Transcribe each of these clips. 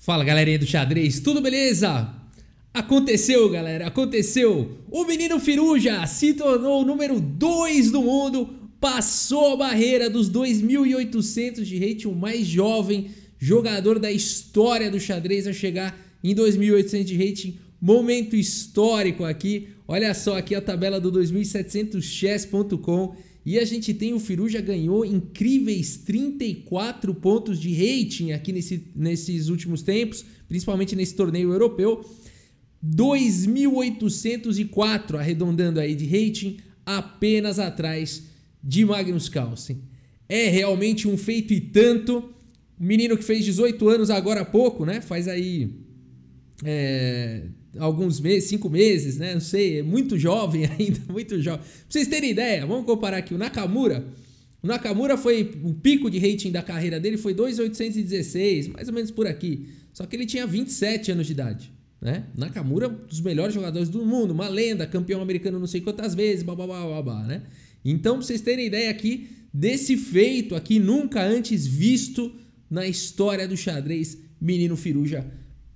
Fala, galerinha do xadrez, tudo beleza? Aconteceu, galera, aconteceu! O menino Firuja se tornou o número 2 do mundo, passou a barreira dos 2.800 de rating, o mais jovem jogador da história do xadrez a chegar em 2.800 de rating. Momento histórico aqui, olha só aqui a tabela do 2700chess.com. E a gente tem o Firuja ganhou incríveis 34 pontos de rating aqui nesses últimos tempos, principalmente nesse torneio europeu. 2.804 arredondando aí de rating, apenas atrás de Magnus Carlsen. É realmente um feito e tanto. O menino que fez 18 anos agora há pouco, né? Faz aí alguns meses, 5 meses, né? Não sei, é muito jovem ainda, muito jovem. Pra vocês terem ideia, vamos comparar aqui o Nakamura. O Nakamura foi, o pico de rating da carreira dele foi 2.816, mais ou menos por aqui. Só que ele tinha 27 anos de idade, né? Nakamura, um dos melhores jogadores do mundo, uma lenda, campeão americano não sei quantas vezes, babá, né? Então, pra vocês terem ideia aqui desse feito aqui nunca antes visto na história do xadrez, menino Firuja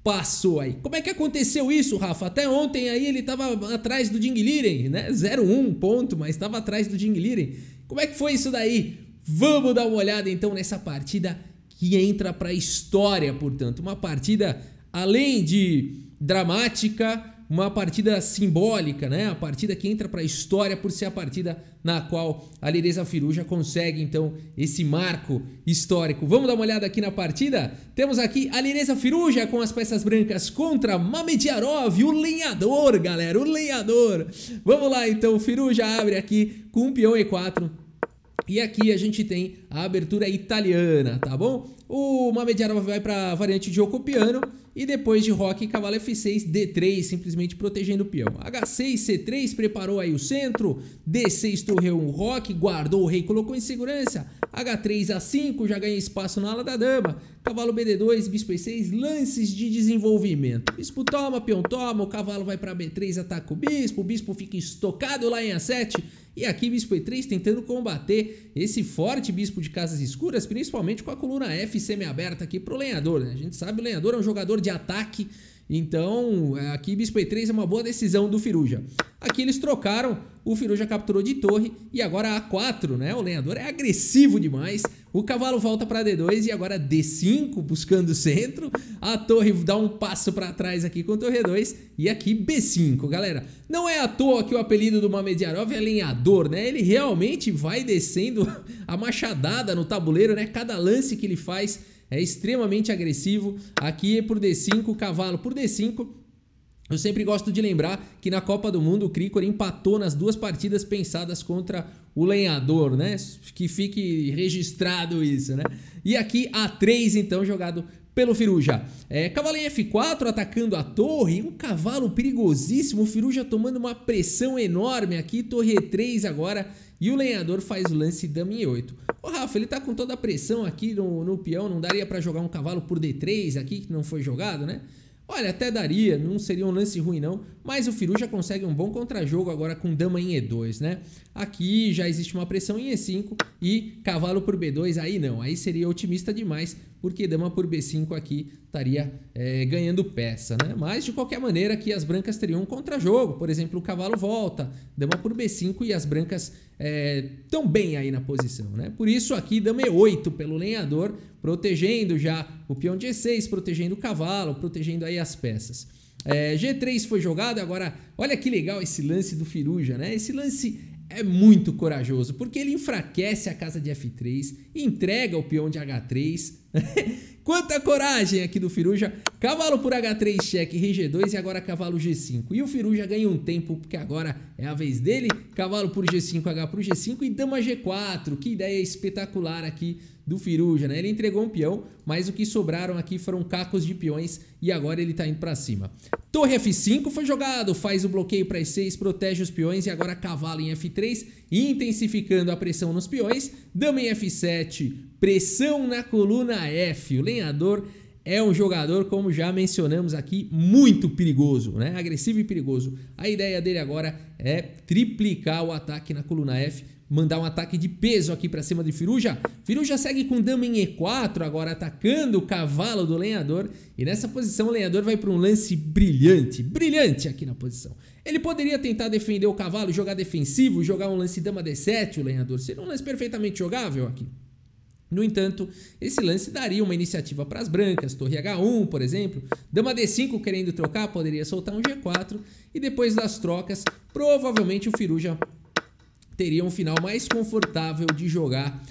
passou aí. Como é que aconteceu isso, Rafa? Até ontem aí ele tava atrás do Ding Liren, né? 0-1 ponto, mas tava atrás do Ding Liren. Como é que foi isso daí? Vamos dar uma olhada então nessa partida que entra pra história, portanto. Uma partida, além de dramática, uma partida simbólica, né? A partida que entra para a história por ser a partida na qual a Alireza Firuja consegue, então, esse marco histórico. Vamos dar uma olhada aqui na partida? Temos aqui a Alireza Firuja com as peças brancas contra Mamedyarov, o lenhador, galera, o lenhador. Vamos lá, então, o Firuja abre aqui com um peão E4. E aqui a gente tem a abertura italiana, tá bom? O Mamedyarov vai para a variante de jogo piano e depois de roque, cavalo F6, D3, simplesmente protegendo o peão. H6, C3, preparou aí o centro, D6, torre 1, roque, guardou o rei, colocou em segurança. H3, A5, já ganha espaço na ala da dama. Cavalo BD2, bispo E6, lances de desenvolvimento. Bispo toma, peão toma, o cavalo vai para B3, ataca o bispo fica estocado lá em A7. E aqui bispo E3 tentando combater esse forte bispo de casas escuras, principalmente com a coluna F semi-aberta aqui pro lenhador, né? A gente sabe que o lenhador é um jogador de ataque, então aqui bispo E3 é uma boa decisão do Firuja. Aqui eles trocaram, o Firuja capturou de torre e agora A4, né? O lenhador é agressivo demais. O cavalo volta para D2 e agora D5 buscando o centro. A torre dá um passo para trás aqui com torre 2 e aqui B5, galera. Não é à toa que o apelido do Mamedyarov é lenhador, né? Ele realmente vai descendo a machadada no tabuleiro, né? Cada lance que ele faz é extremamente agressivo. Aqui é por D5, cavalo por D5. Eu sempre gosto de lembrar que na Copa do Mundo o Krikor empatou nas duas partidas pensadas contra o lenhador, né? Que fique registrado isso, né? E aqui A3 então jogado pelo Firuja. Cavalo em F4 atacando a torre, um cavalo perigosíssimo, o Firuja tomando uma pressão enorme aqui, torre E3 agora, e o lenhador faz o lance dama em E8. Ô Rafa, ele tá com toda a pressão aqui no peão, não daria pra jogar um cavalo por D3 aqui, que não foi jogado, né? Olha, até daria, não seria um lance ruim não, mas o Firuja consegue um bom contra-jogo agora com dama em E2, né? Aqui já existe uma pressão em E5 e cavalo por B2, aí não, aí seria otimista demais, porque dama por B5 aqui estaria ganhando peça, né? Mas de qualquer maneira aqui as brancas teriam um contra-jogo, por exemplo, o cavalo volta, dama por B5 e as brancas estão bem aí na posição, né? Por isso aqui dama E8 pelo lenhador, protegendo já o peão de E6, protegendo o cavalo, protegendo aí as peças. G3 foi jogado, agora olha que legal esse lance do Firuja, né? Esse lance é muito corajoso, porque ele enfraquece a casa de F3, entrega o peão de H3. Quanta coragem aqui do Firuja. Cavalo por H3, cheque, rei G2 e agora cavalo G5. E o Firuja ganha um tempo, porque agora é a vez dele. Cavalo por G5, H por G5 e dama G4. Que ideia espetacular aqui do Firuja, né? Ele entregou um peão, mas o que sobraram aqui foram cacos de peões e agora ele tá indo pra cima. Torre F5 foi jogado, faz o bloqueio para E6, protege os peões e agora cavalo em F3, intensificando a pressão nos peões. Dama em F7, pressão na coluna F. O lenhador é um jogador, como já mencionamos aqui, muito perigoso, né? Agressivo e perigoso. A ideia dele agora é triplicar o ataque na coluna F, mandar um ataque de peso aqui para cima de Firuja. Firuja segue com dama em E4, agora atacando o cavalo do lenhador. E nessa posição o lenhador vai para um lance brilhante, brilhante aqui na posição. Ele poderia tentar defender o cavalo, jogar defensivo, jogar um lance dama D7, o lenhador. Seria um lance perfeitamente jogável aqui. No entanto, esse lance daria uma iniciativa para as brancas, torre H1, por exemplo, dama D5 querendo trocar, poderia soltar um G4 e depois das trocas, provavelmente o Firuja teria um final mais confortável de jogar,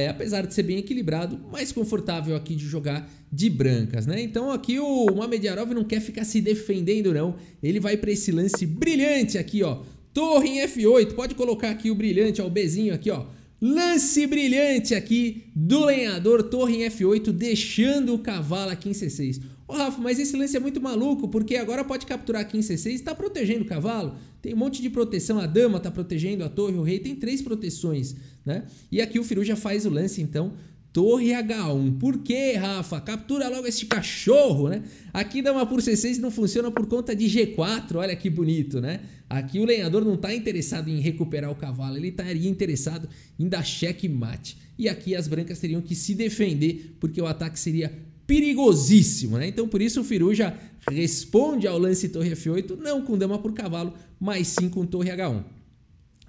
apesar de ser bem equilibrado, mais confortável aqui de jogar de brancas, né? Então aqui o Mamediarov não quer ficar se defendendo não, ele vai para esse lance brilhante aqui, ó, torre em F8, pode colocar aqui o brilhante, ó, o Bzinho aqui, ó, lance brilhante aqui do lenhador, torre em F8, deixando o cavalo aqui em C6. Ô Rafa, mas esse lance é muito maluco, porque agora pode capturar aqui em C6 e tá protegendo o cavalo. Tem um monte de proteção, a dama tá protegendo a torre, o rei tem 3 proteções, né? E aqui o Firuja faz o lance, então, torre H1. Por quê, Rafa? Captura logo esse cachorro, né? Aqui dama por C6 não funciona por conta de G4, olha que bonito, né? Aqui o lenhador não está interessado em recuperar o cavalo, ele estaria interessado em dar checkmate. E aqui as brancas teriam que se defender, porque o ataque seria perigosíssimo, né? Então por isso o Firuja responde ao lance torre F8, não com dama por cavalo, mas sim com torre H1.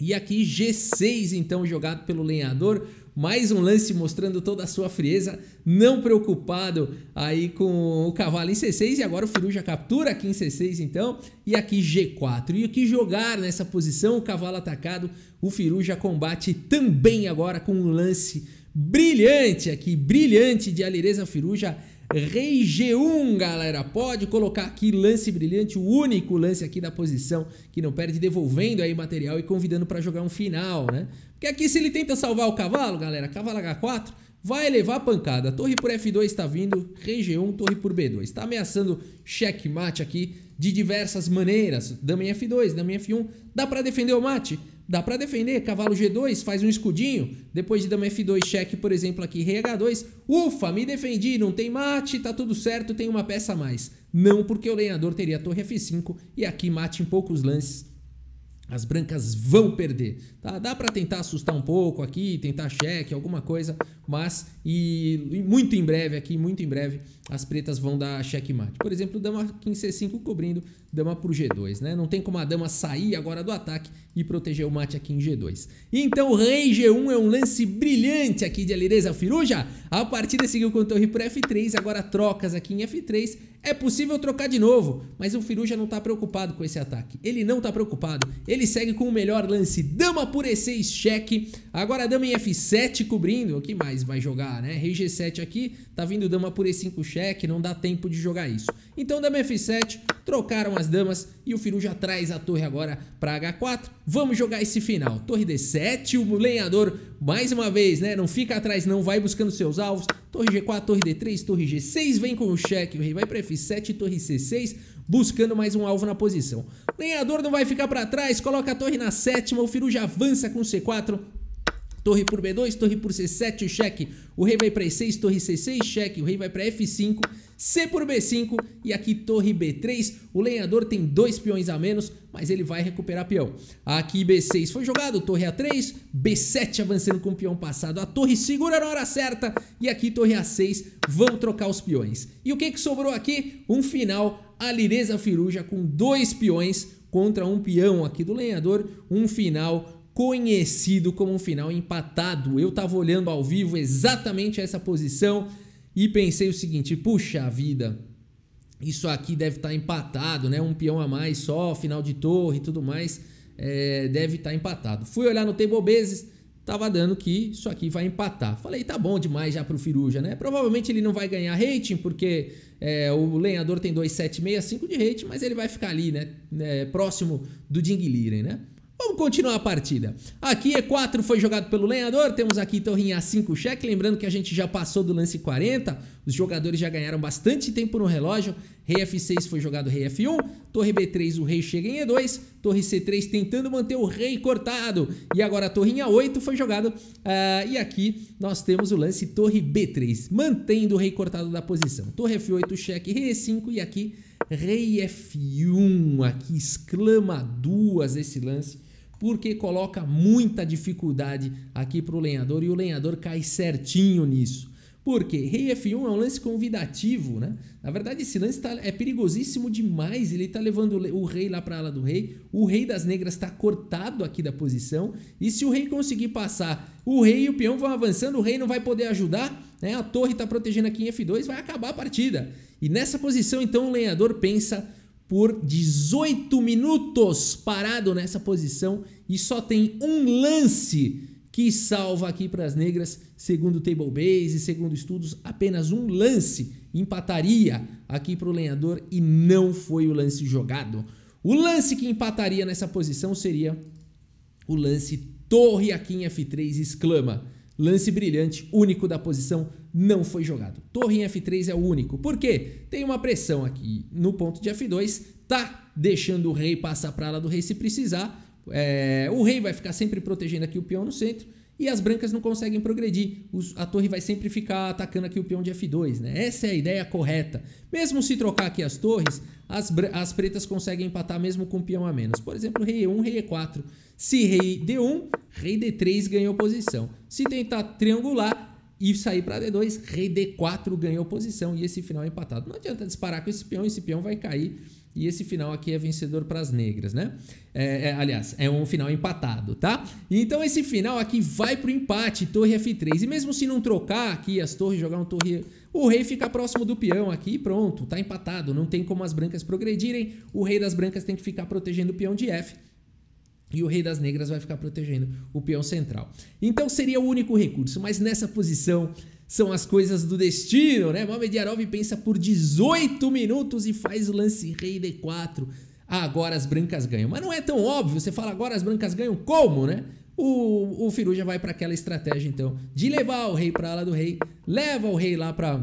E aqui G6 então jogado pelo lenhador, mais um lance mostrando toda a sua frieza, não preocupado aí com o cavalo em C6 e agora o Firuja captura aqui em C6 então e aqui G4. E o que jogar nessa posição, o cavalo atacado, o Firuja combate também agora com um lance brilhante aqui, brilhante de Alireza Firuja, rei G1, galera, pode colocar aqui lance brilhante, o único lance aqui da posição que não perde, devolvendo aí material e convidando para jogar um final, né? Porque aqui se ele tenta salvar o cavalo, galera, cavalo H4, vai levar a pancada, torre por F2 está vindo, rei G1, torre por B2, está ameaçando checkmate aqui de diversas maneiras, dama em F2, dama em F1, dá para defender o mate? Dá para defender, cavalo G2, faz um escudinho, depois de dama F2, cheque, por exemplo, aqui, rei H2, ufa, me defendi, não tem mate, tá tudo certo, tem uma peça a mais. Não, porque o lenhador teria torre F5 e aqui mate em poucos lances, as brancas vão perder, tá? Dá para tentar assustar um pouco aqui, tentar cheque, alguma coisa, mas muito em breve aqui, muito em breve, as pretas vão dar checkmate. Por exemplo, dama aqui em C5 cobrindo, dama pro G2, né? Não tem como a dama sair agora do ataque e proteger o mate aqui em G2. Então o rei G1 é um lance brilhante aqui de Alireza Firuja. A partida seguiu com torre por F3, agora trocas aqui em F3. É possível trocar de novo, mas o Firuja não está preocupado com esse ataque. Ele não está preocupado. Ele segue com o melhor lance, dama por E6, cheque. Agora dama em F7 cobrindo. O que mais vai jogar, né? Rei G7 aqui, tá vindo dama por E5, cheque. Não dá tempo de jogar isso. Então dama F7, trocaram as damas e o Firuja traz a torre agora para H4. Vamos jogar esse final. Torre D7, o lenhador, mais uma vez, né? Não fica atrás não, vai buscando seus alvos. Torre G4, torre D3, torre G6, vem com o cheque. O rei vai para F7, torre C6, buscando mais um alvo na posição. O lenhador não vai ficar para trás, coloca a torre na sétima. O Firuja avança com C4. Torre por B2, torre por C7, cheque. O rei vai para E6, torre C6, cheque. O rei vai para F5, C por B5 e aqui torre B3. O lenhador tem 2 peões a menos, mas ele vai recuperar peão. Aqui B6 foi jogado, torre A3, B7 avançando com o peão passado. A torre segura na hora certa e aqui torre A6, vão trocar os peões. E o que sobrou aqui? Um final, Alireza Firuja com 2 peões contra um peão aqui do lenhador. Um final conhecido como um final empatado. Eu tava olhando ao vivo exatamente essa posição e pensei o seguinte, puxa vida, isso aqui deve estar empatado, né? Um peão a mais só, final de torre e tudo mais, deve estar empatado. Fui olhar no Table Bases, tava dando que isso aqui vai empatar. Falei, tá bom demais já pro Firuja, né? Provavelmente ele não vai ganhar rating, porque o lenhador tem 2,765 de rating, mas ele vai ficar ali, né? Próximo do Ding Liren, né? Vamos continuar a partida. Aqui E4 foi jogado pelo lenhador, temos aqui torre em A5 cheque, lembrando que a gente já passou do lance 40, os jogadores já ganharam bastante tempo no relógio. Rei F6 foi jogado rei F1, torre B3 o rei chega em E2, torre C3 tentando manter o rei cortado, e agora a torre em A8 foi jogado, e aqui nós temos o lance torre B3, mantendo o rei cortado da posição. Torre F8 cheque, rei E5 e aqui rei F1, aqui exclama duas esse lance. porque coloca muita dificuldade aqui para o lenhador e o lenhador cai certinho nisso. Por quê? Rei F1 é um lance convidativo, né? Na verdade, esse lance é perigosíssimo demais. Ele tá levando o rei lá para a ala do rei. O rei das negras está cortado aqui da posição. E se o rei conseguir passar, o rei e o peão vão avançando. O rei não vai poder ajudar, né? A torre está protegendo aqui em F2, vai acabar a partida. E nessa posição, então, o lenhador pensa por 18 minutos parado nessa posição. E só tem um lance que salva aqui para as negras, segundo o Table Base, segundo estudos, apenas um lance empataria aqui para o lenhador e não foi o lance jogado. O lance que empataria nessa posição seria o lance torre aqui em F3, exclama. Lance brilhante, único da posição, não foi jogado. Torre em F3 é o único. Por quê? Tem uma pressão aqui no ponto de F2, tá deixando o rei passar para a ala do rei se precisar. O rei vai ficar sempre protegendo aqui o peão no centro e as brancas não conseguem progredir. A torre vai sempre ficar atacando aqui o peão de F2, né? Essa é a ideia correta. Mesmo se trocar aqui as torres, as pretas conseguem empatar mesmo com o peão a menos. Por exemplo, rei E1, rei E4. Se rei D1, rei D3 ganhou posição. Se tentar triangular e sair para D2, rei D4 ganhou posição e esse final é empatado. Não adianta disparar com esse peão vai cair. E esse final aqui é vencedor para as negras, né? Aliás, é um final empatado, tá? Então esse final aqui vai pro empate, torre F3. E mesmo se não trocar aqui as torres, jogar um torre... O rei fica próximo do peão aqui e pronto, tá empatado. Não tem como as brancas progredirem. O rei das brancas tem que ficar protegendo o peão de F. E o rei das negras vai ficar protegendo o peão central. Então seria o único recurso, mas nessa posição... São as coisas do destino, né? Mamedjarov pensa por 18 minutos e faz o lance rei D4. Agora as brancas ganham. Mas não é tão óbvio. Você fala agora as brancas ganham como, né? O Firuja vai para aquela estratégia, então, de levar o rei para a ala do rei. Leva o rei lá para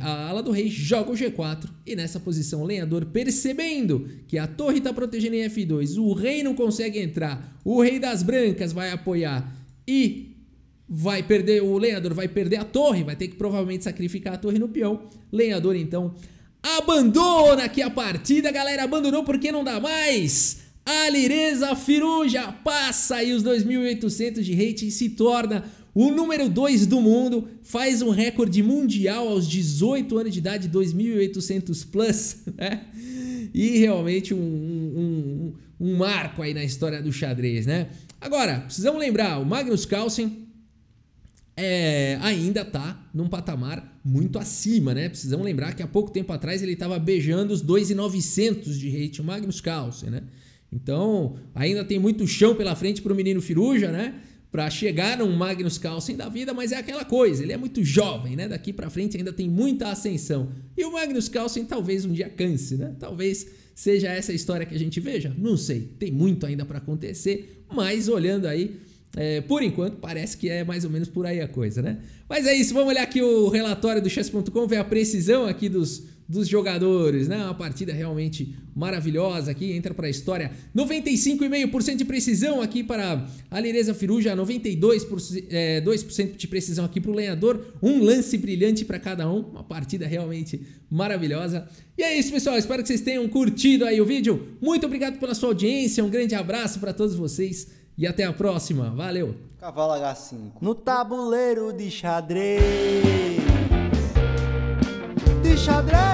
a ala do rei, joga o G4. E nessa posição o lenhador, percebendo que a torre está protegendo em F2, o rei não consegue entrar. O rei das brancas vai apoiar e... o lenhador vai perder a torre, vai ter que provavelmente sacrificar a torre no peão. Lenhador, então, abandona aqui a partida, galera. Abandonou porque não dá mais. Alireza Firuja passa aí os 2.800 de rating e se torna o número 2 do mundo. Faz um recorde mundial aos 18 anos de idade, 2.800 plus, né? E realmente um marco aí na história do xadrez, né? Agora, precisamos lembrar, o Magnus Carlsen... ainda tá num patamar muito acima, né? Precisamos lembrar que há pouco tempo atrás ele estava beijando os 2.900 de rate, o Magnus Carlsen, né? Então, ainda tem muito chão pela frente para o menino Firuja, né? Para chegar num Magnus Carlsen da vida, mas é aquela coisa, ele é muito jovem, né? Daqui para frente ainda tem muita ascensão. E o Magnus Carlsen talvez um dia canse, né? Talvez seja essa a história que a gente veja, não sei. Tem muito ainda para acontecer, mas olhando aí... por enquanto parece que é mais ou menos por aí a coisa, né? Mas é isso, vamos olhar aqui o relatório do chess.com, ver a precisão aqui dos jogadores, né? Uma partida realmente maravilhosa aqui, entra para a história. 95,5% de precisão aqui para Alireza Firuja, 92% de precisão aqui para o lenhador, um lance brilhante para cada um, uma partida realmente maravilhosa. E é isso, pessoal, espero que vocês tenham curtido aí o vídeo. Muito obrigado pela sua audiência, um grande abraço para todos vocês. E até a próxima. Valeu! Cavalo H5. No tabuleiro de xadrez. De xadrez.